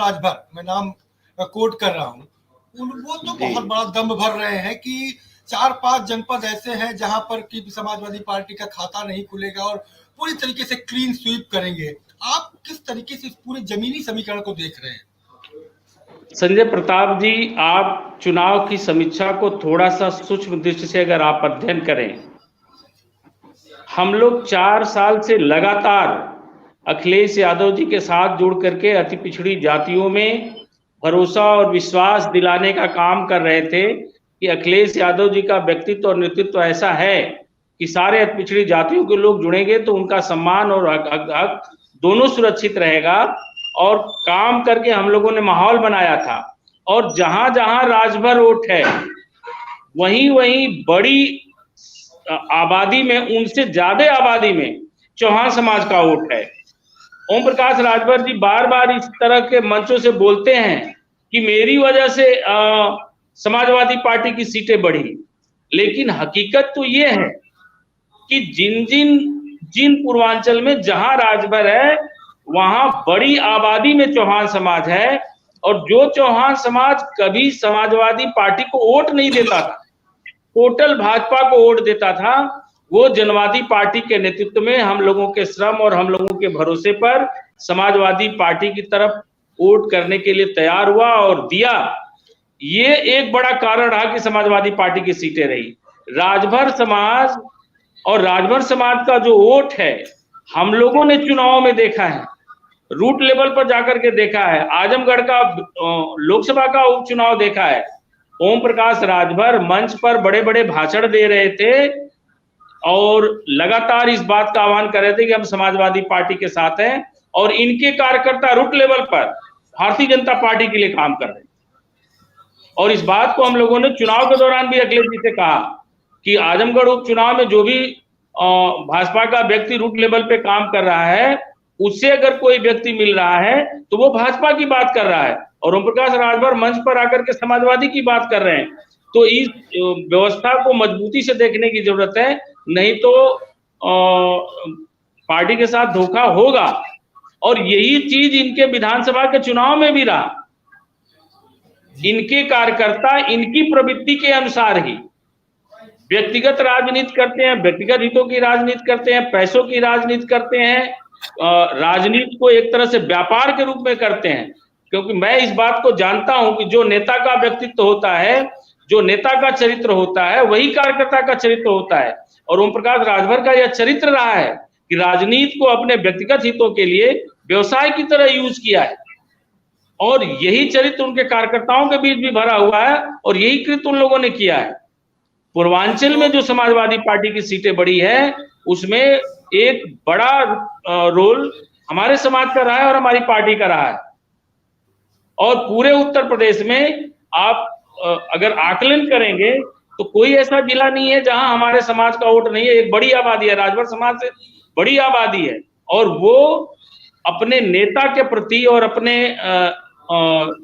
राजभर, मैं नाम कोट कर रहा हूँ, वो तो बहुत बड़ा दम भर रहे हैं कि 4-5 जनपद ऐसे हैं जहां पर कि समाजवादी पार्टी का खाता नहीं खुलेगा और पूरी तरीके से क्लीन स्वीप करेंगे। आप किस तरीके से इस पूरे जमीनी समीकरण को देख रहे हैं? संजय प्रताप जी, आप चुनाव की समीक्षा को थोड़ा सा सूक्ष्म दृष्टि से अगर आप अध्ययन करें, हम लोग 4 साल से लगातार अखिलेश यादव जी के साथ जुड़ करके अति पिछड़ी जातियों में भरोसा और विश्वास दिलाने का काम कर रहे थे कि अखिलेश यादव जी का व्यक्तित्व और नेतृत्व ऐसा है कि सारे अति पिछड़ी जातियों के लोग जुड़ेंगे तो उनका सम्मान और हक दोनों सुरक्षित रहेगा। और काम करके हम लोगों ने माहौल बनाया था, और जहां जहां राजभर वोट है वहीं वहीं बड़ी आबादी में, उनसे ज्यादा आबादी में चौहान समाज का वोट है। ओम प्रकाश राजभर जी बार बार इस तरह के मंचों से बोलते हैं कि मेरी वजह से समाजवादी पार्टी की सीटें बढ़ी, लेकिन हकीकत तो ये है कि जिन पूर्वांचल में जहां राजभर है वहां बड़ी आबादी में चौहान समाज है, और जो चौहान समाज कभी समाजवादी पार्टी को वोट नहीं देता था, टोटल भाजपा को वोट देता था, वो जनवादी पार्टी के नेतृत्व में हम लोगों के श्रम और हम लोगों के भरोसे पर समाजवादी पार्टी की तरफ वोट करने के लिए तैयार हुआ और दिया। ये एक बड़ा कारण रहा कि समाजवादी पार्टी की सीटें रही। राजभर समाज और राजभर समाज का जो वोट है हम लोगों ने चुनाव में देखा है, रूट लेवल पर जाकर के देखा है, आजमगढ़ का लोकसभा का उपचुनाव देखा है। ओम प्रकाश राजभर मंच पर बड़े बड़े भाषण दे रहे थे और लगातार इस बात का आह्वान कर रहे थे कि हम समाजवादी पार्टी के साथ हैं, और इनके कार्यकर्ता रूट लेवल पर भारतीय जनता पार्टी के लिए काम कर रहे हैं। और इस बात को हम लोगों ने चुनाव के दौरान भी अखिलेश जी से कहा कि आजमगढ़ उपचुनाव में जो भी भाजपा का व्यक्ति रूट लेवल पे काम कर रहा है, उससे अगर कोई व्यक्ति मिल रहा है तो वो भाजपा की बात कर रहा है, और ओम प्रकाश राजभर मंच पर आकर के समाजवादी की बात कर रहे हैं। तो इस व्यवस्था को मजबूती से देखने की जरूरत है, नहीं तो पार्टी के साथ धोखा होगा। और यही चीज इनके विधानसभा के चुनाव में भी रहा। इनके कार्यकर्ता इनकी प्रवृत्ति के अनुसार ही व्यक्तिगत राजनीति करते हैं, व्यक्तिगत हितों की राजनीति करते हैं, पैसों की राजनीति करते हैं, राजनीति को एक तरह से व्यापार के रूप में करते हैं। क्योंकि मैं इस बात को जानता हूं कि जो नेता का व्यक्तित्व होता है, जो नेता का चरित्र होता है, वही कार्यकर्ता का चरित्र होता है। और ओम प्रकाश राजभर का यह चरित्र रहा है कि राजनीति को अपने व्यक्तिगत हितों के लिए व्यवसाय की तरह यूज किया है, और यही चरित्र उनके कार्यकर्ताओं के बीच भी भरा हुआ है, और यही कृत्य उन लोगों ने किया है। पूर्वांचल में जो समाजवादी पार्टी की सीटें बढ़ी है, उसमें एक बड़ा रोल हमारे समाज का रहा है और हमारी पार्टी का रहा है। और पूरे उत्तर प्रदेश में आप अगर आकलन करेंगे तो कोई ऐसा जिला नहीं है जहां हमारे समाज का वोट नहीं है। एक बड़ी आबादी है, राजभर समाज से बड़ी आबादी है, और वो अपने नेता के प्रति और अपने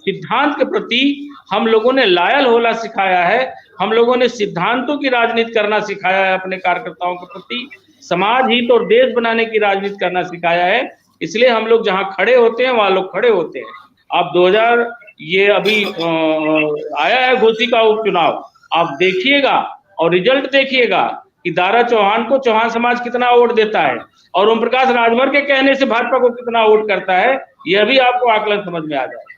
सिद्धांत के प्रति हम लोगों ने लॉयल होना सिखाया है। हम लोगों ने सिद्धांतों की राजनीति करना सिखाया है, अपने कार्यकर्ताओं के प्रति समाज हित और देश बनाने की राजनीति करना सिखाया है। इसलिए हम लोग जहां खड़े होते हैं वहां लोग खड़े होते हैं। आप 2000 ये अभी आया है घोसी का उपचुनाव, आप देखिएगा और रिजल्ट देखिएगा कि दारा चौहान को चौहान समाज कितना वोट देता है, और ओम प्रकाश राजभर के कहने से भाजपा को कितना वोट करता है, यह भी आपको आकलन समझ में आ जाए।